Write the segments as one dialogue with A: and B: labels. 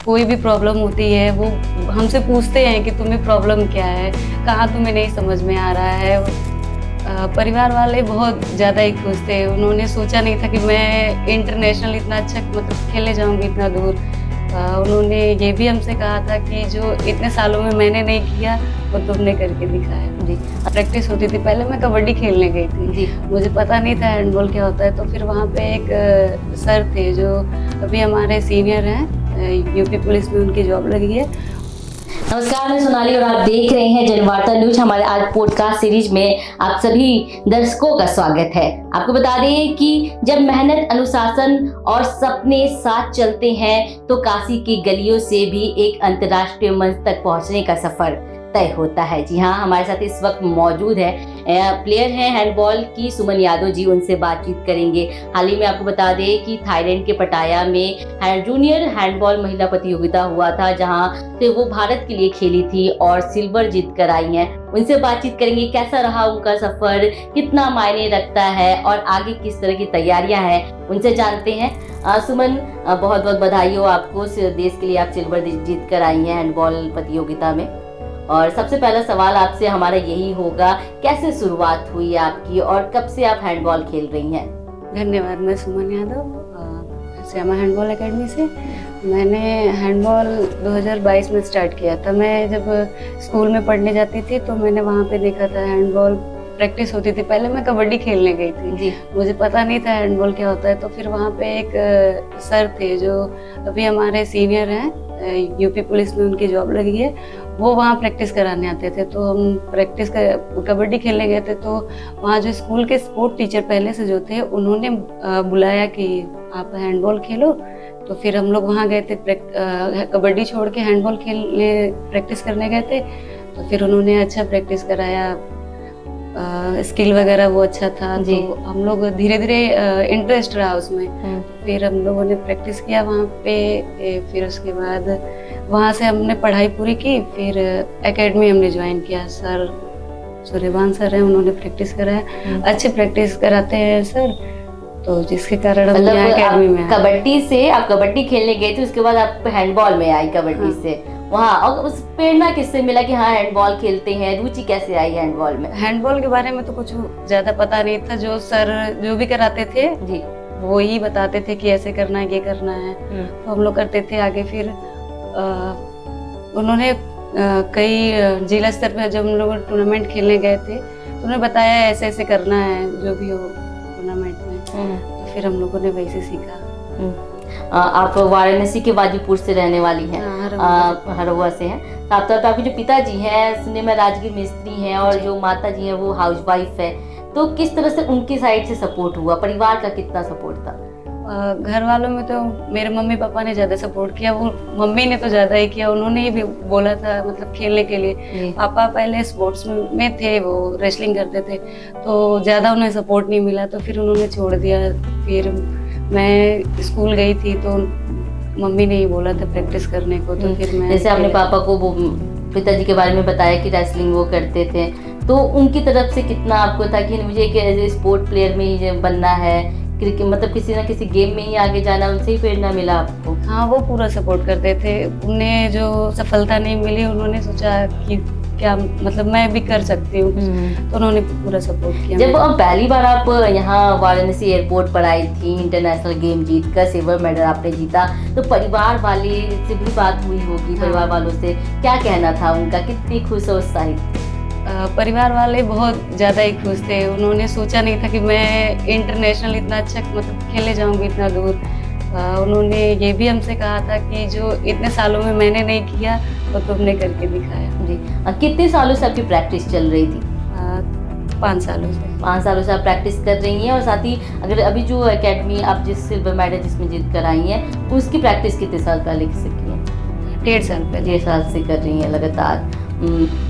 A: कोई भी प्रॉब्लम होती है वो हमसे पूछते हैं कि तुम्हें प्रॉब्लम क्या है, कहाँ तुम्हें नहीं समझ में आ रहा है। परिवार वाले बहुत ज़्यादा ही खुश थे। उन्होंने सोचा नहीं था कि मैं इंटरनेशनल इतना अच्छा मतलब खेलने जाऊँगी इतना दूर। उन्होंने ये भी हमसे कहा था कि जो इतने सालों में मैंने नहीं किया वो तुमने करके दिखाया। जी, प्रैक्टिस होती थी। पहले मैं कबड्डी खेलने गई थी। जी, मुझे पता नहीं था हैंडबॉल क्या होता है, तो फिर वहाँ पे एक सर थे जो अभी हमारे सीनियर हैं, यूपी पुलिस में उनकी जॉब लगी है।
B: नमस्कार, मैं सोनाली और आप देख रहे हैं जनवार्ता न्यूज। हमारे आज पॉडकास्ट सीरीज में आप सभी दर्शकों का स्वागत है। आपको बता दें कि जब मेहनत, अनुशासन और सपने साथ चलते हैं तो काशी की गलियों से भी एक अंतर्राष्ट्रीय मंच तक पहुंचने का सफर तय होता है। जी हाँ, हमारे साथ इस वक्त मौजूद है प्लेयर हैं हैंडबॉल की सुमन यादव जी, उनसे बातचीत करेंगे। हाल ही में आपको बता दें कि थाईलैंड के पटाया में जूनियर हैंडबॉल महिला प्रतियोगिता हुआ था, जहां से वो भारत के लिए खेली थी और सिल्वर जीत कर आई हैं। उनसे बातचीत करेंगे, कैसा रहा उनका सफर, कितना मायने रखता है और आगे किस तरह की तैयारियां हैं, उनसे जानते हैं। सुमन, बहुत बहुत बधाई हो आपको, देश के लिए आप सिल्वर जीत कर आई हैं हैंडबॉल प्रतियोगिता में। और सबसे पहला सवाल आपसे हमारा यही होगा, कैसे शुरुआत हुई आपकी और कब से आप हैंडबॉल खेल रही हैं?
A: धन्यवाद। मैं सुमन यादव, श्यामा हैंडबॉल एकेडमी से। मैंने हैंडबॉल 2022 में स्टार्ट किया था। मैं जब स्कूल में पढ़ने जाती थी तो मैंने वहाँ पे देखा था हैंडबॉल प्रैक्टिस होती थी। पहले मैं कबड्डी खेलने गई थी। जी, मुझे पता नहीं था हैंडबॉल क्या होता है, तो फिर वहाँ पे एक सर थे जो अभी हमारे सीनियर हैं, यूपी पुलिस में उनकी जॉब लगी है। वो वहाँ प्रैक्टिस कराने आते थे, तो हम प्रैक्टिस कबड्डी खेलने गए थे। तो वहाँ जो स्कूल के स्पोर्ट टीचर पहले से जो थे, उन्होंने बुलाया कि आप हैंडबॉल खेलो। तो फिर हम लोग वहाँ गए थे, कबड्डी छोड़ के हैंडबॉल खेलने प्रैक्टिस करने गए थे। तो फिर उन्होंने अच्छा प्रैक्टिस कराया, स्किल वगैरह वो अच्छा था। तो हम लोग धीरे धीरे इंटरेस्ट रहा उसमें। फिर हम लोगों ने प्रैक्टिस किया वहाँ पे। फिर उसके बाद वहाँ से हमने पढ़ाई पूरी की। फिर एकेडमी हमने ज्वाइन किया। सर सूर्यभान सर हैं, उन्होंने प्रैक्टिस कराया। अच्छी प्रैक्टिस कराते हैं सर, तो जिसके कारण हम यहाँ एकेडमी में
B: कबड्डी से आप कबड्डी खेलने गए थे, उसके बाद आप हैंडबॉल में आई कबड्डी से वहाँ, और उस प्रेरणा किससे मिला कि हाँ हैंडबॉल खेलते हैं, रुचि कैसे आई हैंडबॉल में?
A: हैंडबॉल के बारे में तो कुछ ज्यादा पता नहीं था। जो सर जो भी कराते थे जी, वो ही बताते थे कि ऐसे करना है, ये करना है, तो हम लोग करते थे आगे। फिर उन्होंने कई जिला स्तर पर जब हम लोग टूर्नामेंट खेलने गए थे तो उन्होंने बताया ऐसे ऐसे करना है जो भी हो टूर्नामेंट में। तो फिर हम लोगों ने वैसे सीखा।
B: आप वाराणसी के वाजीपुर से रहने वाली हैं, हरहुआ से हैं। साथ साथ आपके जो पिताजी हैं सुनने में राजगीर मिस्त्री हैं और जो माता जी हैं वो हाउसवाइफ है, तो किस तरह से उनकी साइड से सपोर्ट हुआ, परिवार का कितना सपोर्ट था?
A: घर वालों में तो मेरे मम्मी पापा ने ज्यादा सपोर्ट किया। वो मम्मी ने तो ज्यादा ही किया, उन्होंने ही भी बोला था मतलब खेलने के लिए। पापा पहले स्पोर्ट्स में थे, वो रेसलिंग करते थे, तो ज्यादा उन्हें सपोर्ट नहीं मिला, तो फिर उन्होंने छोड़ दिया। फिर मैं स्कूल गई थी तो मम्मी ने ही बोला था प्रैक्टिस करने को, तो फिर मैं
B: जैसे आपने पापा को वो पिताजी के बारे में बताया कि रेसलिंग वो करते थे, तो उनकी तरफ से कितना आपको था कि मुझे एक एज ए स्पोर्ट प्लेयर में ही बनना है, क्रिकेट मतलब किसी ना किसी गेम में ही आगे जाना, उनसे ही प्रेरणा मिला आपको?
A: हाँ, वो पूरा सपोर्ट करते थे। उन्हें जो सफलता नहीं मिली, उन्होंने सोचा कि क्या मतलब मैं भी कर सकती हूँ, तो उन्होंने पूरा सपोर्ट किया।
B: जब पहली बार आप यहाँ वाराणसी एयरपोर्ट पर आई थी, इंटरनेशनल गेम जीत कर सिल्वर मेडल आपने जीता, तो परिवार वाले से भी बात हुई होगी? परिवार वालों से क्या कहना था उनका, कितनी खुश और उत्साहित?
A: परिवार वाले बहुत ज़्यादा ही खुश थे। उन्होंने सोचा नहीं था कि मैं इंटरनेशनल इतना अच्छा मतलब खेलने जाऊँगी इतना दूर। उन्होंने ये भी हमसे कहा था कि जो इतने सालों में मैंने नहीं किया वो तुमने करके दिखाया।
B: जी, कितने सालों से आपकी प्रैक्टिस चल रही थी?
A: 5 सालों से।
B: 5 सालों से आप प्रैक्टिस कर रही हैं, और साथ ही अगर अभी जो एकेडमी आप जिस सिल्वर मेडल जिसमें जीत कर आई हैं, उसकी प्रैक्टिस कितने साल पहले से की है?
A: 1.5 साल पहले।
B: 1.5 साल से कर रही हैं लगातार।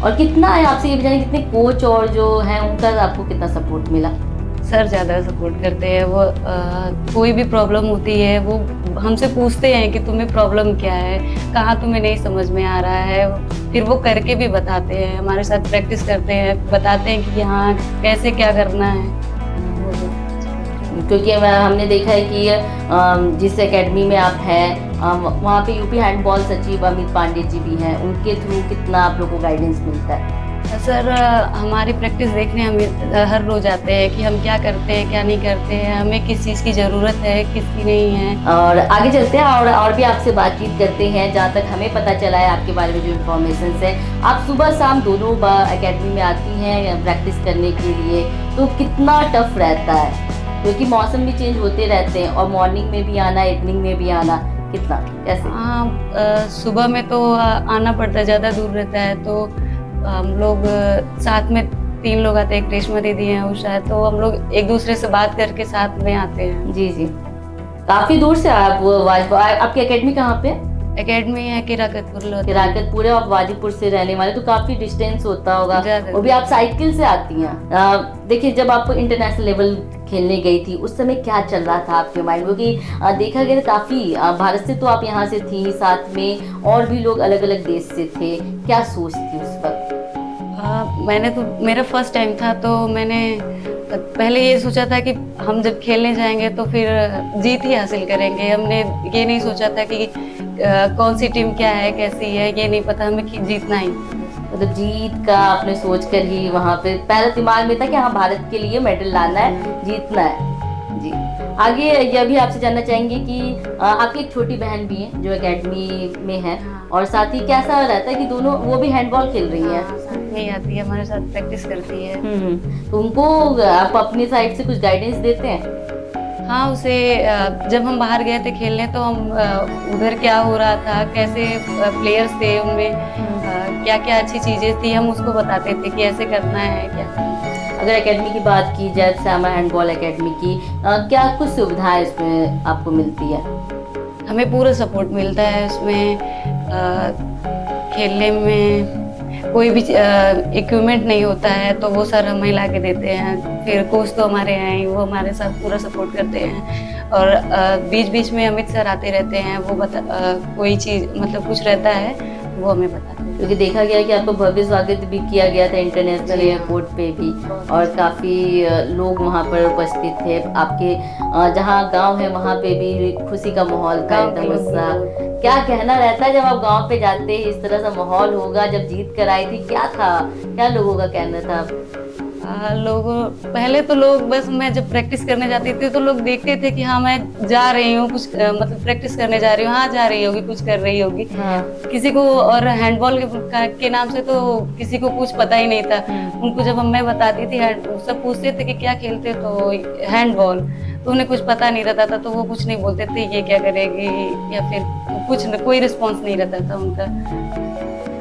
B: और कितना है आपसे ये बताइए, कितने कोच और जो हैं उनका आपको कितना सपोर्ट मिला?
A: सर ज़्यादा सपोर्ट करते हैं। वो कोई भी प्रॉब्लम होती है वो हमसे पूछते हैं कि तुम्हें प्रॉब्लम क्या है, कहाँ तुम्हें नहीं समझ में आ रहा है। फिर वो करके भी बताते हैं, हमारे साथ प्रैक्टिस करते हैं, बताते हैं कि यहाँ कैसे क्या करना है।
B: क्योंकि हमने देखा है कि जिस एकेडमी में आप हैं वहाँ पे यूपी हैंडबॉल सचिव अमित पांडे जी भी हैं, उनके थ्रू कितना आप लोगों को गाइडेंस मिलता है?
A: सर हमारी प्रैक्टिस देखने हम हर रोज आते हैं कि हम क्या करते हैं क्या नहीं करते हैं, हमें किस चीज़ की ज़रूरत है किसकी नहीं है।
B: और आगे चलते हैं और भी आपसे बातचीत करते हैं। जहाँ तक हमें पता चला है आपके बारे में जो इन्फॉर्मेशन है, आप सुबह शाम दोनों एकेडमी में आती हैं प्रैक्टिस करने के लिए, तो कितना टफ रहता है क्योंकि मौसम भी चेंज होते रहते हैं और मॉर्निंग में भी आना इवनिंग में भी आना, कितना कैसे?
A: हाँ सुबह में तो आना पड़ता है, ज़्यादा दूर रहता है, तो हम लोग साथ में 3 लोग आते हैं, एक रेशमा दीदी हैं उषा है, तो हम लोग एक दूसरे से बात करके साथ में आते हैं।
B: जी जी, काफी दूर से आप आपकी एकेडमी कहाँ पे?
A: एकेडमी है
B: किराकतपुर है और वाजीपुर से रहने वाले, तो काफी डिस्टेंस होता होगा। वो भी आप साइकिल से आती हैं। देखिए, जब आप इंटरनेशनल लेवल खेलने गई थी उस समय क्या चल रहा था आपके माइंड में? क्योंकि देखा गया काफी भारत से तो आप यहाँ से थी, साथ में और भी लोग अलग अलग देश से थे, क्या सोच थी उस वक्त?
A: मैंने तो मेरा फर्स्ट टाइम था, तो मैंने पहले ये सोचा था कि हम जब खेलने जाएंगे तो फिर जीत ही हासिल करेंगे। हमने ये नहीं सोचा था कि कौन सी टीम क्या है कैसी है, ये नहीं पता, हमें जीतना ही।
B: मतलब जीत का आपने सोच कर ही वहाँ पे पहले दिमाग में था कि हाँ भारत के लिए मेडल लाना है, जीतना है। जी, आगे यह भी आपसे जानना चाहेंगे कि आपकी एक छोटी बहन भी है जो एकेडमी में है, और साथ ही कैसा रहता है कि दोनों वो भी हैंडबॉल खेल रही है?
A: साथ में आती है, हमारे साथ प्रैक्टिस करती है।
B: तो उनको आप अपनी साइड से कुछ गाइडेंस देते हैं?
A: हाँ, उसे जब हम बाहर गए थे खेलने तो हम उधर क्या हो रहा था, कैसे प्लेयर्स थे उनमें, क्या क्या अच्छी चीज़ें थी, हम उसको बताते थे कि ऐसे करना है क्या।
B: अगर एकेडमी की बात की जाए, श्यामा हैंडबॉल एकेडमी की, क्या कुछ सुविधाएं इसमें आपको मिलती है?
A: हमें पूरा सपोर्ट मिलता है इसमें। खेलने में कोई भी इक्विपमेंट नहीं होता है तो वो सर हमें ला के देते हैं, फिर कोच तो हमारे हैं ही, वो हमारे साथ पूरा सपोर्ट करते हैं। और बीच बीच में अमित सर आते रहते हैं, वो कोई चीज़ मतलब कुछ रहता है वो हमें बताते हैं।
B: क्योंकि देखा गया कि आपको भव्य स्वागत भी किया गया था इंटरनेशनल एयरपोर्ट पे भी, और काफ़ी लोग वहाँ पर उपस्थित थे। आपके जहाँ गांव है वहाँ पे भी खुशी का माहौल था एकदम सा। क्या कहना रहता है जब आप गांव पे जाते हैं, इस तरह सा माहौल होगा? जब जीत कर आई थी क्या था, क्या लोगों का कहना था?
A: पहले तो लोग बस, मैं जब प्रैक्टिस करने जाती थी तो लोग देखते थे कि हाँ मैं जा रही हूँ कुछ मतलब प्रैक्टिस करने जा रही हूँ, हाँ जा रही होगी कुछ कर रही होगी।
B: हाँ।
A: किसी को, और हैंडबॉल के नाम से तो किसी को कुछ पता ही नहीं था। उनको जब मैं बताती थी, सब पूछते थे कि क्या खेलते, तो हैंडबॉल, तो उन्हें कुछ पता नहीं रहता था, तो वो कुछ नहीं बोलते थे ये क्या करेगी, या फिर कुछ कोई रिस्पॉन्स नहीं रहता था उनका।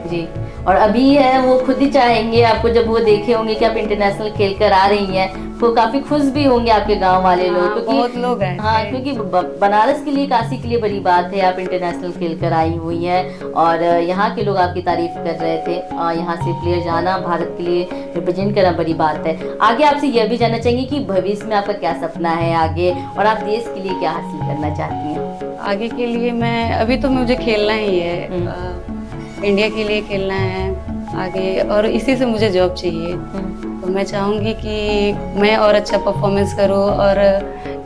B: जी, और अभी है वो खुद ही चाहेंगे आपको, जब वो देखे होंगे कि आप इंटरनेशनल खेल कर आ रही हैं, वो काफी खुश भी होंगे आपके गांव वाले लोग, क्योंकि
A: बहुत लोग हैं।
B: हाँ, क्योंकि बनारस के लिए, काशी के लिए बड़ी बात है, आप इंटरनेशनल खेल कर आई हुई हैं और यहाँ के लोग आपकी तारीफ कर रहे थे। यहाँ से प्लेयर जाना, भारत के लिए रिप्रेजेंट करना बड़ी बात है। आगे आपसे यह भी जानना चाहेंगे कि भविष्य में आपका क्या सपना है आगे, और आप देश के लिए क्या हासिल करना चाहती हैं?
A: आगे के लिए मैं, अभी तो मुझे खेलना ही है, इंडिया के लिए खेलना है आगे, और इसी से मुझे जॉब चाहिए। तो मैं चाहूँगी कि मैं और अच्छा परफॉर्मेंस करूँ और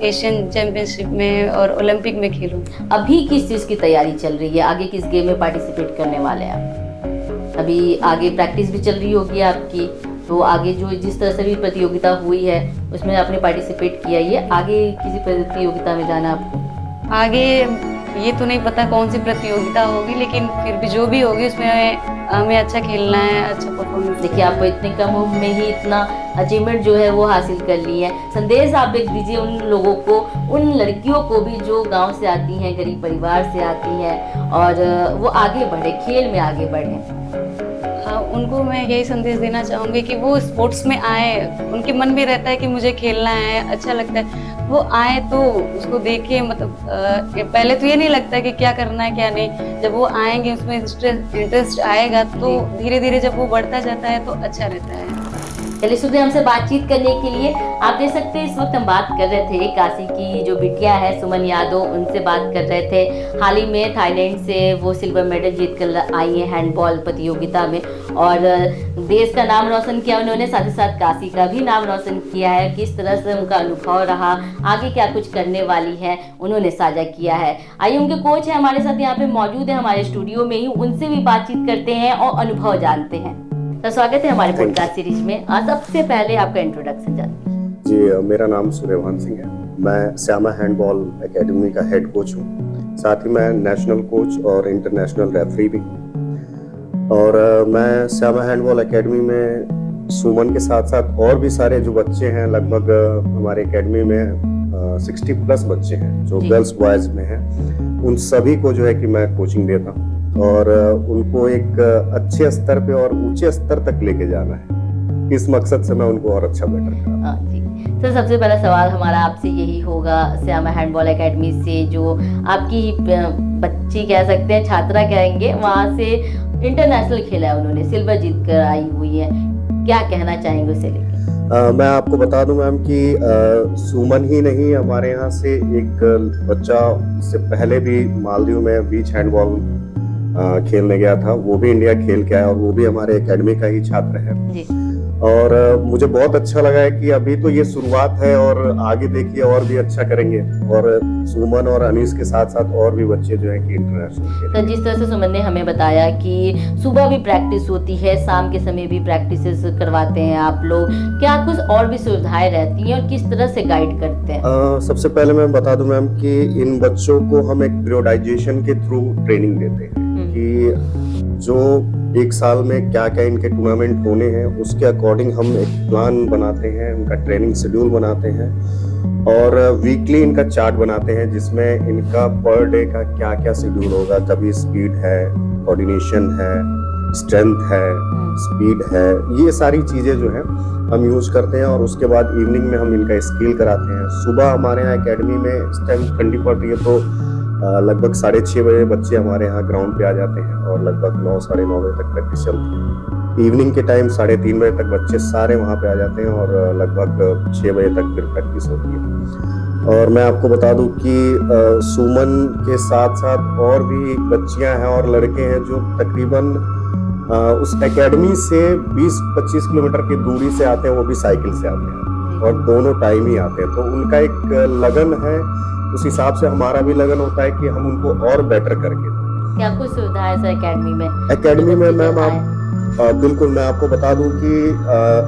A: एशियन चैम्पियनशिप में और ओलंपिक में खेलूँ।
B: अभी किस चीज़ की तैयारी चल रही है? आगे किस गेम में पार्टिसिपेट करने वाले हैं आप? अभी आगे प्रैक्टिस भी चल रही होगी आपकी, तो आगे जो जिस तरह से भी प्रतियोगिता हुई है उसमें आपने पार्टिसिपेट किया, ये आगे किसी प्रतियोगिता में जाना आपको?
A: आगे ये तो नहीं पता कौन सी प्रतियोगिता होगी, लेकिन फिर भी जो भी होगी उसमें हमें अच्छा खेलना है, अच्छा परफॉर्मेंस।
B: देखिए, आपको इतने कम उम्र में ही इतना अचीवमेंट जो है वो हासिल कर ली है। संदेश आप एक दीजिए उन लोगों को, उन लड़कियों को भी जो गांव से आती हैं, गरीब परिवार से आती हैं, और वो आगे बढ़े, खेल में आगे बढ़े।
A: उनको मैं यही संदेश देना चाहूँगी कि वो स्पोर्ट्स में आए, उनके मन में रहता है कि मुझे खेलना है, अच्छा लगता है, वो आए तो उसको देखें। मतलब पहले तो ये नहीं लगता कि क्या करना है क्या नहीं, जब वो आएंगे उसमें इंटरेस्ट आएगा तो धीरे धीरे जब वो बढ़ता जाता है तो अच्छा रहता है।
B: चलिए सुबह हमसे बातचीत करने के लिए आप देख सकते हैं इस वक्त हम बात कर रहे थे काशी की जो बिटिया है सुमन यादव, उनसे बात कर रहे थे। हाल ही में थाईलैंड से वो सिल्वर मेडल जीत कर आई है हैंडबॉल प्रतियोगिता में और देश का नाम रोशन किया उन्होंने, साथ ही साथ काशी का भी नाम रोशन किया है। किस तरह से उनका अनुभव रहा, आगे क्या कुछ करने वाली है, उन्होंने साझा किया है। आइए उनके कोच है हमारे साथ यहाँ पे मौजूद है हमारे स्टूडियो में ही, उनसे भी बातचीत करते हैं और अनुभव जानते हैं। तो स्वागत है हमारे पॉडकास्ट सीरीज में। आज सबसे पहले आपका इंट्रोडक्शन जानते हैं।
C: जी, मेरा नाम सूर्यभान सिंह है। मैं श्यामा हैंडबॉल एकेडमी का हेड कोच हूँ। साथ ही मैं नेशनल कोच और इंटरनेशनल रेफरी भी। और मैं श्यामा हैंडबॉल एकेडमी में सुमन के साथ साथ और भी सारे जो बच्चे हैं, लगभग हमारे एकेडमी में 60 प्लस बच्चे हैं जो गर्ल्स बॉयज में हैं, उन सभी को जो है कि मैं कोचिंग देता हूँ और उनको एक अच्छे स्तर पे और ऊंचे स्तर तक लेके जाना है। इस मकसद से मैं उनको और अच्छा बेटर करा।
B: जी सर, सबसे पहला सवाल हमारा आपसे यही होगा, श्यामा हैंडबॉल एकेडमी से जो आपकी बच्ची कह सकते हैं, छात्रा कहेंगे, वहाँ से इंटरनेशनल खेला है उन्होंने, सिल्वर जीत कर आई हुई है, क्या कहना चाहेंगे उसे लेकर?
C: मैं आपको बता दूं मैम कि सुमन ही नहीं, हमारे यहाँ से एक बच्चा इससे पहले भी मालदीव में बीच हैंडबॉल खेलने गया था, वो भी इंडिया खेल के आया और वो भी हमारे एकेडमी का ही छात्र है।
B: जी।
C: और मुझे बहुत अच्छा लगा है कि अभी तो ये शुरुआत है और आगे देखिए और भी अच्छा करेंगे। और सुमन और अनीस के साथ साथ और भी बच्चे जो है कि इंटरनेशनल।
B: तो जिस तरह से सुमन ने हमें बताया कि सुबह भी प्रैक्टिस होती है, शाम के समय भी प्रैक्टिसेस करवाते हैं आप लोग, क्या कुछ और भी सुविधाएं रहती हैं और किस तरह से गाइड करते हैं?
C: सबसे पहले मैं बता दूं मैम कि इन बच्चों को हम एक पीरियोडाइजेशन के थ्रू ट्रेनिंग देते हैं कि जो एक साल में क्या क्या इनके टूर्नामेंट होने हैं उसके अकॉर्डिंग हम एक प्लान बनाते हैं, उनका ट्रेनिंग शेड्यूल बनाते हैं और वीकली इनका चार्ट बनाते हैं जिसमें इनका पर डे का क्या क्या शेड्यूल होगा। कभी स्पीड है, कोऑर्डिनेशन है, स्ट्रेंथ है, स्पीड है, ये सारी चीजें जो है हम यूज करते हैं और उसके बाद इवनिंग में हम इनका स्किल कराते हैं। सुबह हमारे यहाँ एकेडमी में इस टाइम ठंडी पड़ रही है तो लगभग 6:30 बजे बच्चे हमारे यहाँ ग्राउंड पे आ जाते हैं और लगभग 9 साढ़े 9 बजे तक प्रैक्टिस चलती है। इवनिंग के टाइम 3:30 बजे तक बच्चे सारे वहाँ पे आ जाते हैं और लगभग 6 बजे तक फिर प्रैक्टिस होती है। और मैं आपको बता दूं कि सुमन के साथ साथ और भी बच्चियां हैं और लड़के हैं जो तकरीबन उस एकेडमी से 20-25 किलोमीटर की दूरी से आते हैं, वो भी साइकिल से आते हैं और दोनों टाइम ही आते हैं। तो उनका एक लगन है, उस हिसाब से हमारा भी लगन होता है कि हम उनको और बेटर करके दें।
B: क्या कुछ सुविधा है सर एकेडमी में?
C: एकेडमी में मैम आप बिल्कुल, मैं आपको बता दूं कि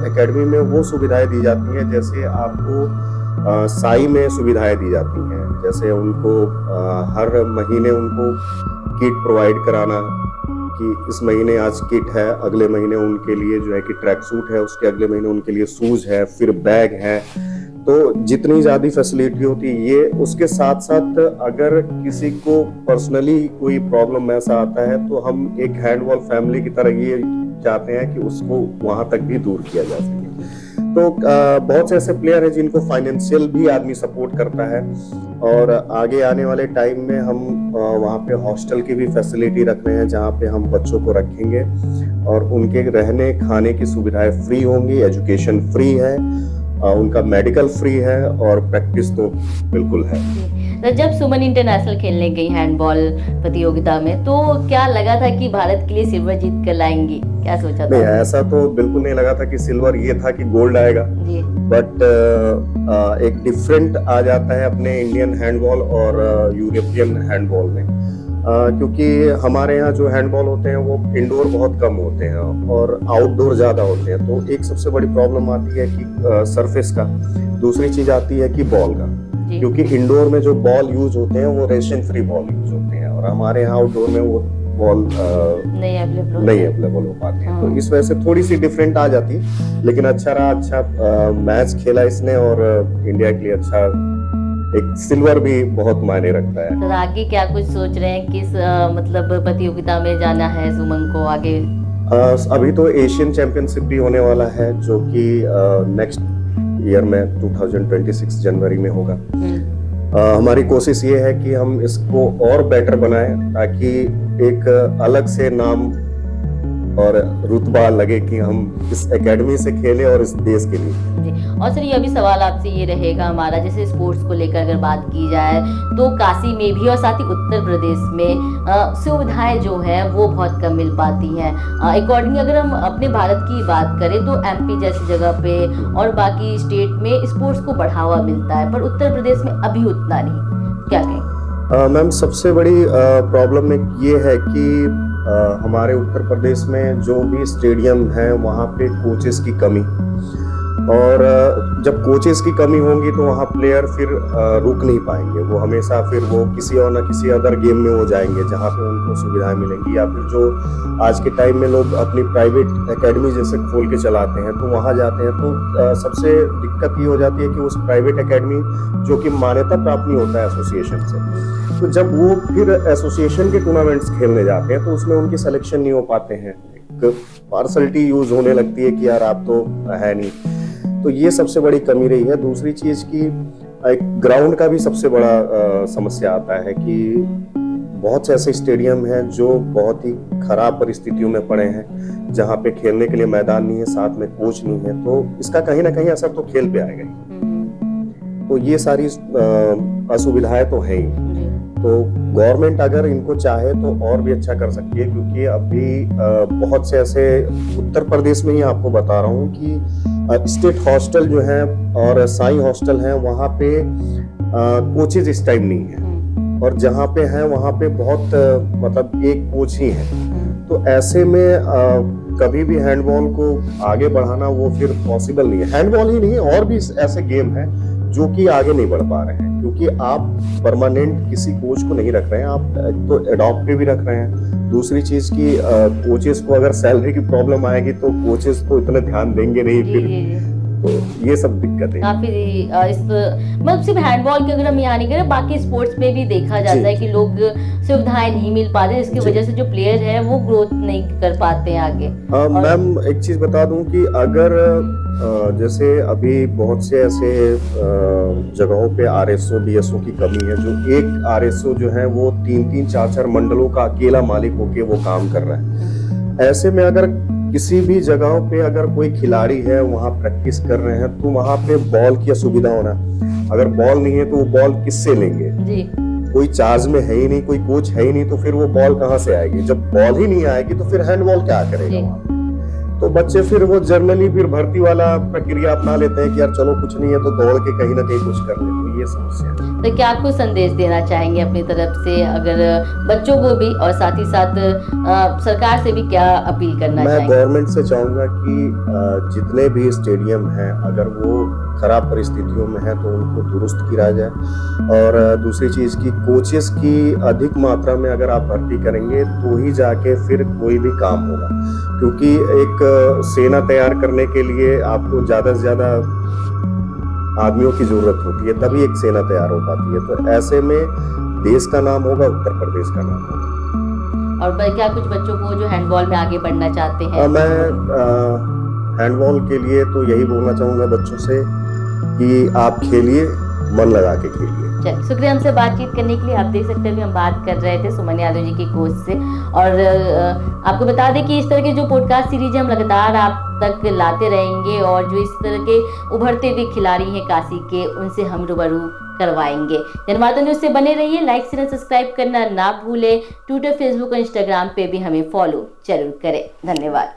C: एकेडमी में वो सुविधाएं दी जाती हैं जैसे आपको साई में सुविधाएं दी जाती हैं, जैसे उनको हर महीने उनको किट प्रोवाइड कराना कि इस महीने आज किट है, अगले महीने उनके लिए जो है कि ट्रैक सूट है, उसके अगले महीने उनके लिए शूज है, फिर बैग है। तो जितनी ज़्यादा फैसिलिटी होती है ये, उसके साथ साथ अगर किसी को पर्सनली कोई प्रॉब्लम ऐसा आता है तो हम एक हैंडबॉल फैमिली की तरह ये चाहते हैं कि उसको वहां तक भी दूर किया जा सके। तो बहुत से ऐसे प्लेयर हैं जिनको फाइनेंशियल भी आदमी सपोर्ट करता है और आगे आने वाले टाइम में हम वहाँ पे हॉस्टल की भी फैसिलिटी रख रहे हैं जहाँ पे हम बच्चों को रखेंगे और उनके रहने खाने की सुविधाएं फ्री होंगी, एजुकेशन फ्री है, उनका मेडिकल फ्री है और प्रैक्टिस तो बिल्कुल है।
B: तो जब सुमन इंटरनेशनल खेलने गई हैंडबॉल प्रतियोगिता में तो क्या लगा था कि भारत के लिए सिल्वर जीत कर लाएंगी, क्या सोचा था?
C: नहीं, ऐसा तो बिल्कुल नहीं लगा था कि सिल्वर, ये था कि गोल्ड आएगा। बट एक डिफरेंट आ जाता है अपने इंडियन हैंडबॉल और यूरोपियन हैंडबॉल में, क्योंकि हमारे यहाँ जो हैंडबॉल होते हैं वो इंडोर बहुत कम होते हैं और आउटडोर ज्यादा होते हैं। तो एक सबसे बड़ी प्रॉब्लम आती है कि सरफेस का, दूसरी चीज आती है कि बॉल का, क्योंकि इंडोर में जो बॉल यूज होते हैं वो रेशन फ्री बॉल यूज होते हैं और हमारे यहाँ आउटडोर में वो बॉल नहीं अवेलेबल हो पाते हैं। तो इस वजह से थोड़ी सी डिफरेंट आ जाती है, लेकिन अच्छा रहा, अच्छा मैच खेला इसने और इंडिया के लिए अच्छा, एक सिल्वर भी बहुत मायने रखता है।
B: तो आगे क्या कुछ सोच रहे हैं, किस मतलब प्रतियोगिता में जाना है सुमन को आगे?
C: अभी तो एशियन चैंपियनशिप भी होने वाला है जो कि नेक्स्ट ईयर में 2026 जनवरी में होगा। हमारी कोशिश ये है कि हम इसको और बेटर बनाएं ताकि एक अलग से नाम और रुतबा लगे कि हम इस एकेडमी से खेलें और इस देश के लिए।
B: जी। और सर ये अभी सवाल आपसे ये रहेगा हमारा, जैसे स्पोर्ट्स को लेकर अगर बात की जाए तो काशी में भी और साथ ही उत्तर प्रदेश में सुविधाएं जो है वो बहुत कम मिल पाती हैं। अकॉर्डिंग अगर हम अपने भारत की बात करें तो एमपी जैसी जगह पे और बाकी स्टेट में स्पोर्ट्स को बढ़ावा मिलता है, पर उत्तर प्रदेश में अभी उतना नहीं, क्या कहें?
C: मैम सबसे बड़ी प्रॉब्लम में ये है कि हमारे उत्तर प्रदेश में जो भी स्टेडियम है वहाँ पे कोचेस की कमी, और जब कोचेस की कमी होगी तो वहाँ प्लेयर फिर रुक नहीं पाएंगे, वो हमेशा फिर वो किसी और ना किसी अदर गेम में वो जाएंगे जहाँ पे उनको सुविधाएं मिलेंगी, या फिर जो आज के टाइम में लोग अपनी प्राइवेट एकेडमी जैसे खोल के चलाते हैं तो वहाँ जाते हैं। तो सबसे दिक्कत ये हो जाती है कि उस प्राइवेट एकेडमी जो कि मान्यता प्राप्त नहीं होता है एसोसिएशन से, तो जब वो फिर एसोसिएशन के टूर्नामेंट्स खेलने जाते हैं तो उसमें उनकी सिलेक्शन नहीं हो पाते हैं, एक पार्सलिटी यूज होने लगती है कि यार आप तो है नहीं। तो ये सबसे बड़ी कमी रही है। दूसरी चीज की एक ग्राउंड का भी सबसे बड़ा समस्या आता है कि बहुत से ऐसे स्टेडियम हैं जो बहुत ही खराब परिस्थितियों में पड़े हैं, जहाँ पे खेलने के लिए मैदान नहीं है, साथ में कोच नहीं है, तो इसका कहीं ना कहीं असर तो खेल पे आएगा ही। तो ये सारी असुविधाएं तो है ही। तो गवर्नमेंट अगर इनको चाहे तो और भी अच्छा कर सकती है, क्योंकि अभी बहुत से ऐसे उत्तर प्रदेश में ही आपको बता रहा हूँ कि स्टेट हॉस्टल जो है और साई हॉस्टल है वहाँ पे कोचेज इस टाइम नहीं है, और जहाँ पे है वहाँ पे बहुत मतलब एक कोच ही है। तो ऐसे में कभी भी हैंडबॉल को आगे बढ़ाना वो फिर पॉसिबल नहीं है। हैंडबॉल ही नहीं, और भी ऐसे गेम हैं जो कि आगे नहीं बढ़ पा रहे हैं, क्योंकि आप परमानेंट किसी कोच को नहीं रख रहे हैं, आप तो एडॉप्ट पे भी रख रहे हैं। दूसरी चीज की कोचेस को अगर सैलरी की प्रॉब्लम आएगी तो कोचेस तो इतना ध्यान देंगे नहीं फिर, तो ये सब दिक्कत है
B: काफी। इस मतलब सिर्फ हैंडबॉल की अगर हम यहाँ नहीं करें, बाकी स्पोर्ट्स में भी देखा जाता है कि लोग सुविधाएं नहीं मिल पाते, इसकी वजह से जो प्लेयर है वो ग्रोथ नहीं कर पाते हैं आगे।
C: मैम एक चीज बता दूं कि अगर जैसे अभी बहुत से ऐसे जगहों पे आरएसओ डीएसओ की कमी है, जो एक आरएसओ जो है वो 3-3 4-4 मंडलों का अकेला मालिक होके वो काम कर रहा है। ऐसे में अगर किसी भी जगहों पे अगर कोई खिलाड़ी है वहाँ प्रैक्टिस कर रहे हैं तो वहाँ पे बॉल की असुविधा होना, अगर बॉल नहीं है तो वो बॉल किससे लेंगे जी? कोई चार्ज में है ही नहीं, कोई कोच है ही नहीं, तो फिर वो बॉल कहाँ से आएगी? जब बॉल ही नहीं आएगी तो फिर हैंडबॉल क्या करेगा? तो बच्चे फिर वो जर्नली फिर भर्ती वाला प्रक्रिया अपना लेते हैं कि यार चलो कुछ नहीं है तो दौड़ के कहीं ना कहीं कुछ कर ले। तो ये समस्या है।
B: तो क्या आपको संदेश देना चाहेंगे अपनी तरफ से, अगर बच्चों को भी और साथ ही साथ सरकार से भी क्या अपील करना चाहेंगे?
C: मैं गवर्नमेंट से चाहूंगा कि जितने भी स्टेडियम हैं अगर वो खराब परिस्थितियों में है तो उनको दुरुस्त किया जाए, और दूसरी चीज की कोचेस की अधिक मात्रा में अगर आप भर्ती करेंगे तो ही जाके फिर कोई भी काम होगा, क्योंकि एक सेना तैयार करने के लिए आपको ज्यादा से ज्यादा आदमियों की जरूरत होती है, तभी एक सेना तैयार हो पाती है। तो ऐसे में देश का नाम होगा, उत्तर प्रदेश का नाम होगा।
B: और क्या कुछ बच्चों को जो हैंडबॉल में आगे बढ़ना चाहते हैं?
C: मैं हैंडबॉल के लिए तो यही बोलना चाहूंगा बच्चों से कि आप खेलिए, मन लगा के खेलिए।
B: चलिए, शुक्रिया हमसे बातचीत करने के लिए। आप देख सकते हैं अभी हम बात कर रहे थे सुमन यादव जी की कोच से, और आपको बता दें कि इस तरह के जो पॉडकास्ट सीरीज हम लगातार आप तक लाते रहेंगे, और जो इस तरह के उभरते हुए खिलाड़ी हैं काशी के, उनसे हम रूबरू करवाएंगे। जनवार्ता न्यूज़ से बने रहिए, लाइक शेयर सब्सक्राइब करना ना भूलें। ट्विटर, फेसबुक और इंस्टाग्राम पे भी हमें फॉलो जरूर करें। धन्यवाद।